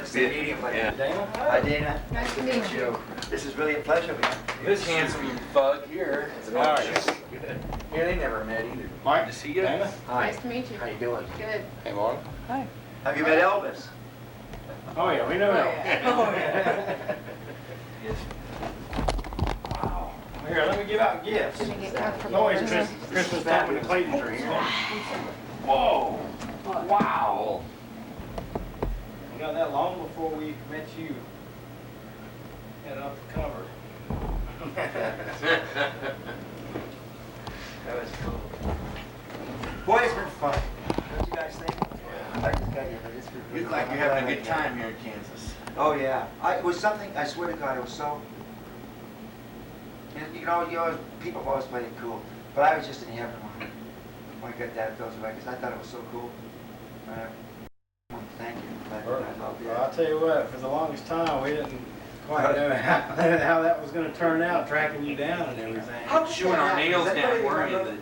Nice to meet you, buddy. Yeah. Dana? Hi, Dana. Nice to meet you. This is really a pleasure, man. This handsome thug here. How are you? Good. Yeah, they never met either. Mike? Good to see you. Dana? Hi. Nice to meet you. How you doing? Good. Hey, Mark. Hi. Have you met Elvis? Oh, yeah, we know Oh, that. yeah. Oh, yeah. Yes. Wow. Here, let me give out gifts. Didn't get It's comfortable. always Christmas time when the Claytons are here. Whoa. Wow. We got that long before we met you. Had it off the cover. That was cool. Boy, it's been fun. Don't you guys think? I just got you, but it's been You look like you're having a good time here in Kansas. Oh, yeah. It was something, I swear to God, it was so... You know, people have always played it cool, but I was just in heaven when I got those records. I thought it was so cool. Thank you. I loved it. Well, I'll tell you what, for the longest time, we didn't quite know how that was going to turn out, tracking you down and everything. How did Chewing that our happen? nails Does down, anybody weren't you? remember?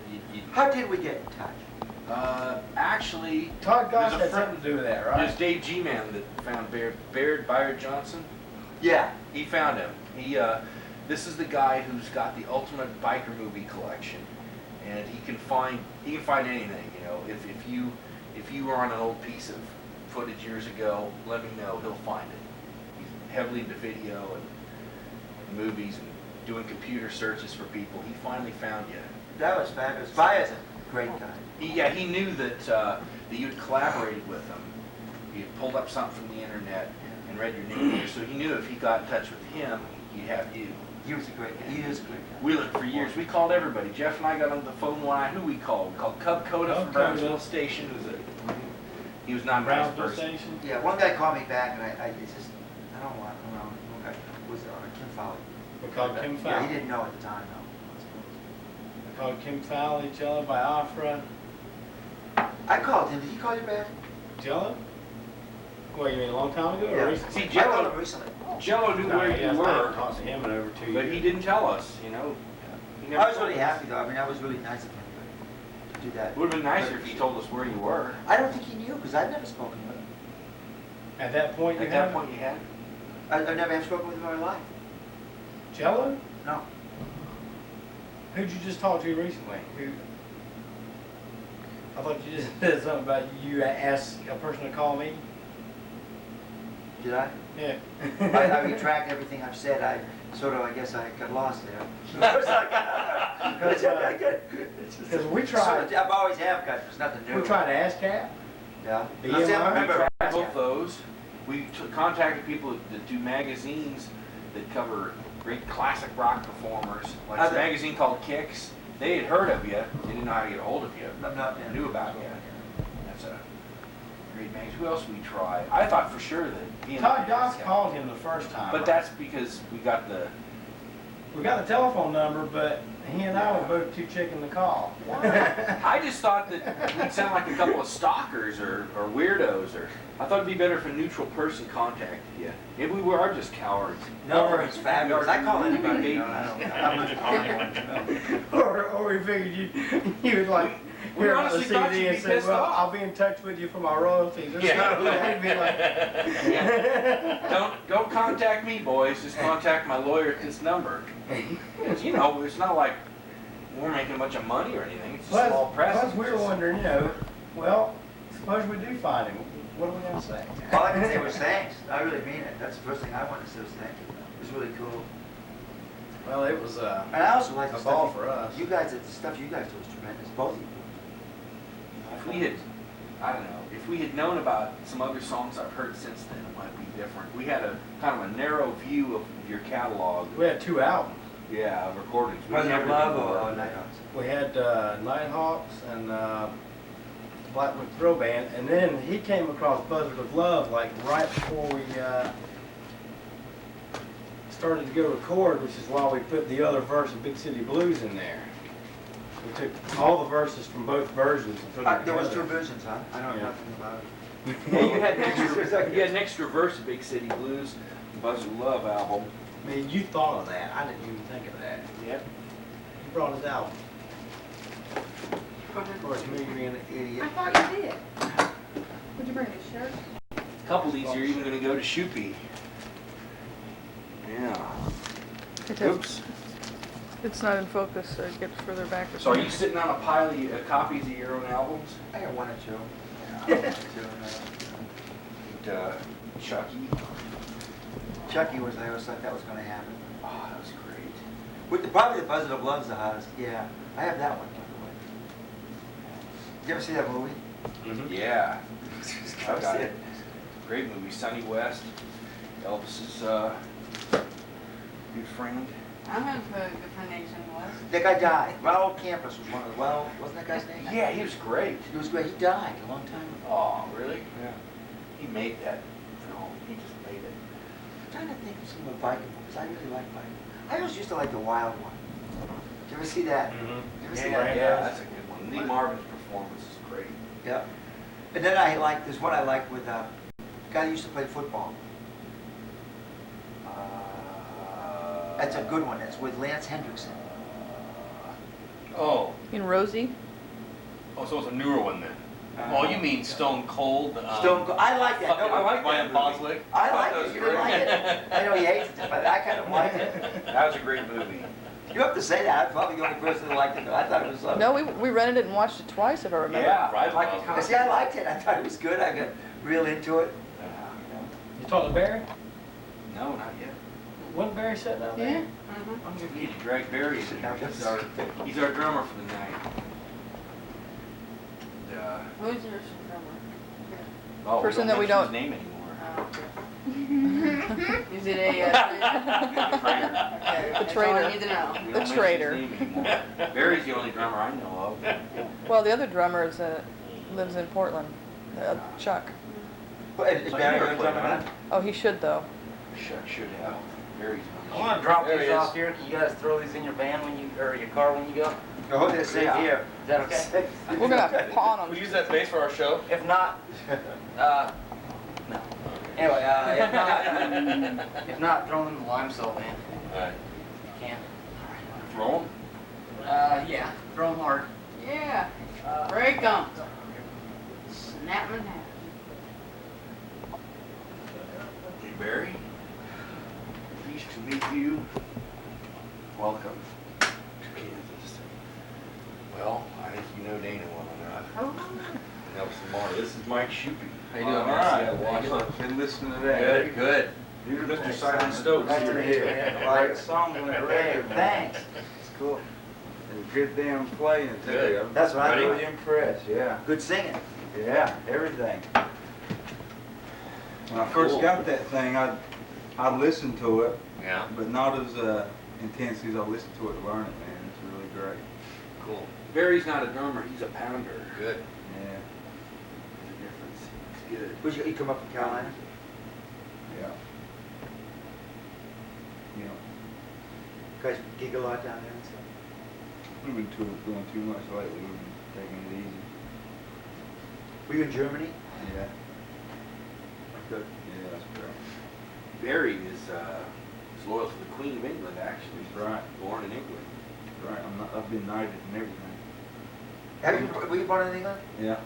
How did we get in touch? Actually, Todd Goss there's a had friend- something to do with that, there's right? Dave G-Man that found Bayard Johnson. Yeah. He found him. This is the guy who's got the ultimate biker movie collection, and he can find anything. You know, if you were on an old piece of footage years ago, let me know. He'll find it. He's heavily into video and movies and doing computer searches for people. He finally found you. That was fabulous. Baya's a great guy. He knew that you had collaborated with him. He had pulled up something from the internet and read your name here, so he knew if he got in touch with him, he'd have you. He was a great guy. He is a great guy. We looked for years. We called everybody. Jeff and I got on the phone line. Who we called? We called Cub Coda from Brownsville Station. He was not a nice Brownsville person. Station? Yeah, one guy called me back, and I don't want, was Kim Fowley. We called Kim Yeah, he Fowley. didn't know at the time, though. We called Kim Fowley, Jello Biafra. I called him. Did he call you back? Jello? What, you mean a long time ago or Yeah. recently? See, I called him recently. Jello knew No, where yes, you I haven't were, talked to him in over 2 years. but he didn't tell us. You know. He never I was told really us. happy, though. I mean, that was really nice of him to do that. It would have been nicer if he told us where you were. I don't think he knew, because I've never spoken to him. At that point, you At that haven't? point, you had. I never have spoken with him in my life. Jello? No. Who'd you just talk to recently? Who? I thought you just said something about you asked a person to call me. Did I? Yeah. I retract everything I've said. I guess I got lost there. I was like, Because we tried. I've always have got, there's nothing new. We tried ASCAP. Yeah. The I EMI? remember. Both those. We contacted people that do magazines that cover great classic rock performers. Like this magazine called Kicks. They had heard of you. They didn't know how to get a hold of you. They knew about you. That's a great magazine. Who else we tried? I thought for sure that he and Todd Goss called him the first time. But that's because we got the... We got the telephone number, but he and I were both too chicken to call. I just thought that we'd sound like a couple of stalkers or weirdos. Or I thought it'd be better if a neutral person contacted you. Maybe we are just cowards. No, it's fabulous. I call anybody. You know, I don't. Or we figured you would like We hear on the honestly thought CD you'd and be say, pissed well, off. I'll be in touch with you for my royalties. Or Yeah. something. We'd be like, Don't contact me, boys. Just contact my lawyer at this number. Because, you know, it's not like we're making a bunch of money or anything. It's a small press. Plus, we were wondering, well, suppose we do find him. What are we going to say? All I can say was thanks. I really mean it. That's the first thing I wanted to say was thank you. It was really cool. Well, it was And I also like the a ball stuff for us. you guys, the stuff you guys do is tremendous. Both of you. If we had, I don't know, if we had known about some other songs I've heard since then, it might be different. We had a kind of a narrow view of your catalog. We had 2 albums. Yeah, of recordings. We Was it never Love did more. or Nighthawks? We had Nighthawks and Blackwood Throw Band, and then he came across Buzzard of Love like right before we started to go record, which is why we put the other verse of Big City Blues in there. We took all the verses from both versions and put them There was together. 2 versions, huh? I know Yeah. nothing about it. Yeah, you had an extra verse of Big City Blues, the Buzzard of Love album. I mean, you thought of that. I didn't even think of that. Yep. You brought his album. Of course, me being an I idiot. thought you did. Would you bring a shirt? A couple of these are even going to go to Shoopy. Yeah. Oops. It's not in focus, so it gets further back. So are you sitting on a pile of copies of your own albums? I got one or two. Chucky. Chucky was, I always thought that was gonna happen. Oh, that was great. With probably the Buzzard of Love's the hardest. Yeah, I have that one, by the way. Did you ever see that movie? Yeah. I've got it. it. Great movie. Sonny West. Elvis's good friend. I have a good friend named Sonny West. That guy died. Raul Campos was one of the, well, wasn't that guy's name? Yeah, he was great. He was great. He died a long time ago. Oh, really? Yeah. He made that film. He just made it. I'm trying to think of some of the biker movies. I really like biker. I always used to like the Wild One. Did you ever see that? Did you ever see that? Yeah, that's a good one. Lee Marvin's performance is great. Yeah. And then I like, there's one I like with a guy who used to play football. That's a good one. It's with Lance Hendrickson. Oh, In Rosie? so it's a newer one then. Oh, you mean Stone Cold? Stone Cold. I like that. Fucking No, I like Ryan that. Boswick. I like that it. was You didn't great. like it. I know he hates it, but I kind of like it. That was a great movie. You have to say that. I'm probably the only person who liked it, but I thought it was. No, we rented it and watched it twice, if I remember. Yeah, I like it. See, I liked it. I thought it was good. I got real into it. You talking to Barry? No, not yet. Wasn't Barry sitting down Yeah. there? Mm-hmm. I'm gonna need to drag Barry in. He's our drummer for the night. Who's your drummer? Oh, Person that we mention don't- his name anymore. Is it a? The traitor. That's all I need to know. We don't The mention traitor. his name anymore. Barry's the only drummer I know of. Well, the other drummer is, lives in Portland, Chuck. Is So Barry you never your played drummer on now? Oh, he should though. Should have. Barry's I want to drop There these he is. off here. Can you guys throw these in your van when you, or your car when you go? Oh, they're safe Yeah. here. Is that okay? We're gonna pawn We them. use that bass for our show? If not, no. Anyway, if not, throw them in the lime salt van. Alright. You can. Throw him? Yeah, throw them hard. Yeah. Break 'em. Snap 'em in half. Hey, Barry. Pleased to meet you. Welcome to Kansas. Well, I think you know Dana well enough. Oh. Nelson Moore. This is Mike Shoopy. How you doing, All man? right. Yeah, watch. Been listening to that. Good, good. Beautiful. Mr. Simon Stokes. Nice to here. meet you. Great song on that Hey, record, man. thanks. It's cool. And good damn playing too. Good. I'm That's what I really like. impressed. Yeah, Good singing. yeah, everything. When I first Cool. got that thing, I listened to it, Yeah. but not as intensely as I listened to it to learn it. Man, it's really great. Cool. Barry's not a drummer, he's a pounder. Good. Yeah, There's a difference. It's good. You come up from Carolina? yeah. Yeah. You guys gig a lot down there and stuff? We've been doing too much lately. We've been taking it easy. Were you in Germany? Yeah, Good. yeah, that's great. Barry is loyal to the Queen of England, actually. That's right. Born in England. Right, I've been knighted and everything. Were you born in England? Yeah.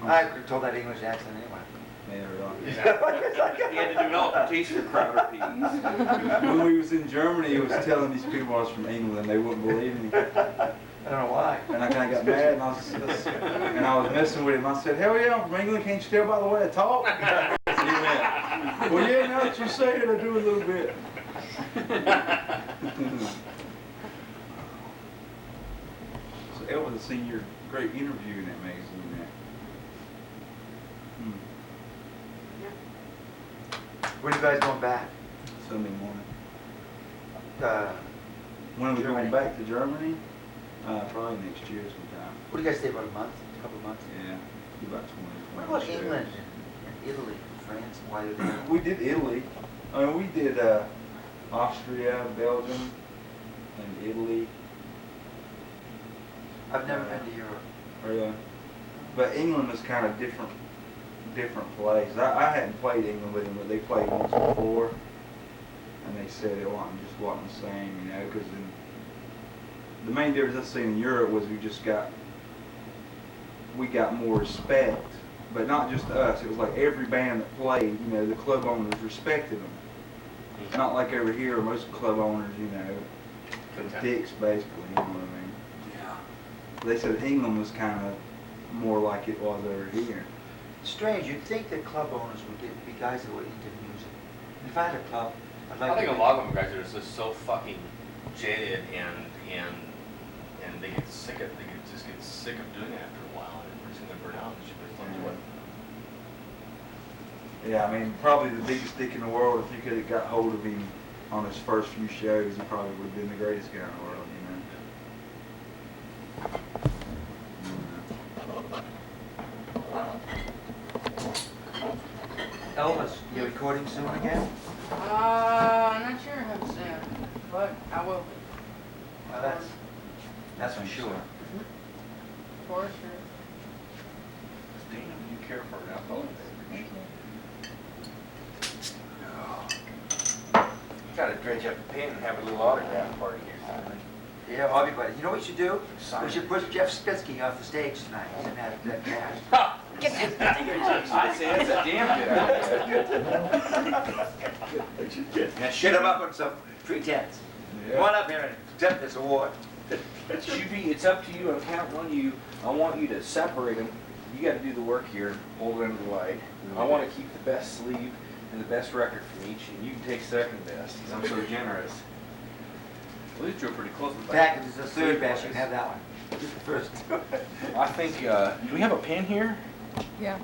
I could have told that English accent anyway. Yeah, right. He had to develop a taste for Crowder peas. When we was in Germany, he was telling these people I was from England. They wouldn't believe me. I don't know why. And I kind of got mad, and I was messing with him. I said, "Hell yeah, I'm from England. Can't you tell by the way I talk?" He went, "Well, yeah, now that you say it, I do a little bit." So Elvis, I seen your great interview in that magazine. There. When are you guys going back? Sunday morning. What When are we Germany. going back to Germany? Probably next year sometime. do you guys stay, about a month, a couple of months? Yeah, about 20. What about England and Italy, France? Why are they? We did Italy. I mean, we did Austria, Belgium, and Italy. I've never been to Europe. Really? But England is kind of different place. I hadn't played England with them, but they played once before, and they said it wasn't the same, you know, because the main difference I seen in Europe was we got more respect but not just us. It was like every band that played, you know, the club owners respected them. Not like over here, most club owners, you know, are dicks basically, you know what I mean? Yeah. They said England was kind of more like it was over here. Strange, you'd think that club owners would be guys that were into music. If I had a club, I'd like I think to a lot of them guys are just so fucking jaded and they get sick of just get sick of doing it after a while and pretty soon they burn out and shit, but don't do it. Yeah, I mean, probably the biggest dick in the world. If you could have got hold of him on his first few shows, he probably would have been the greatest guy in the world, you know. Elvis, you recording soon again? I'm not sure how soon, but I will. Well, that's for sure. For sure. Damn, you care for an alcoholic. Thank you. You gotta dredge up the pen and have a little autograph party here tonight. Yeah, well, everybody. You know what we should do? Sign We should it. push Jeff Spitsky off the stage tonight. He's in that cast. I say that's a damn good idea. Shut him up on some pretense. Come on up here and accept this award. It's up to you. I'm counting on you. I want you to separate them. You got to do the work here. Hold it under the light. I want to keep the best sleeve and the best record from each, and you can take second best because I'm so generous. Well, these drew pretty close. Back, if it's the third best, you can have that one. Just the first. I think. Do we have a pen here? Yeah.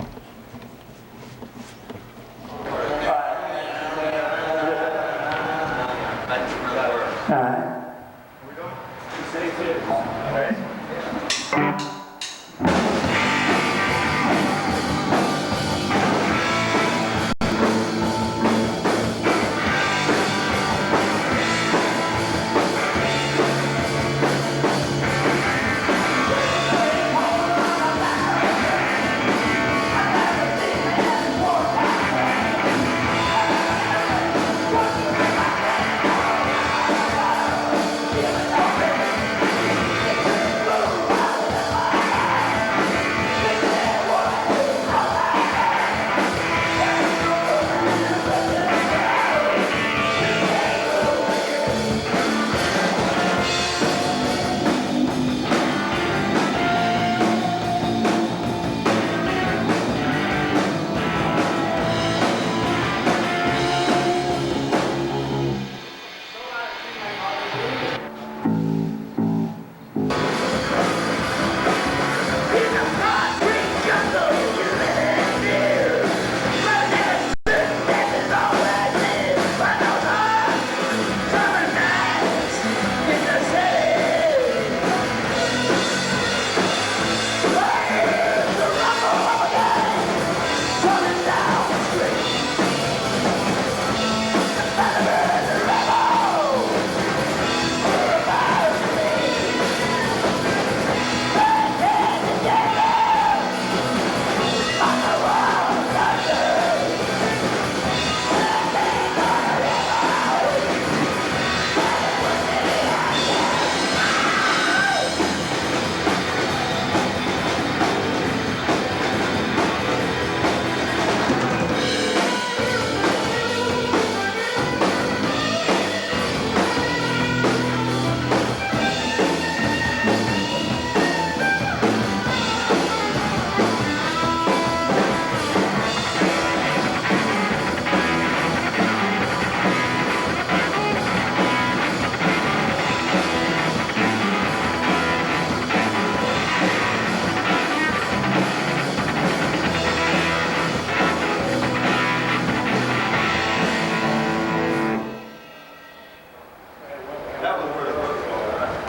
That was pretty good.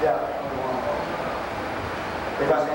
Yeah. If I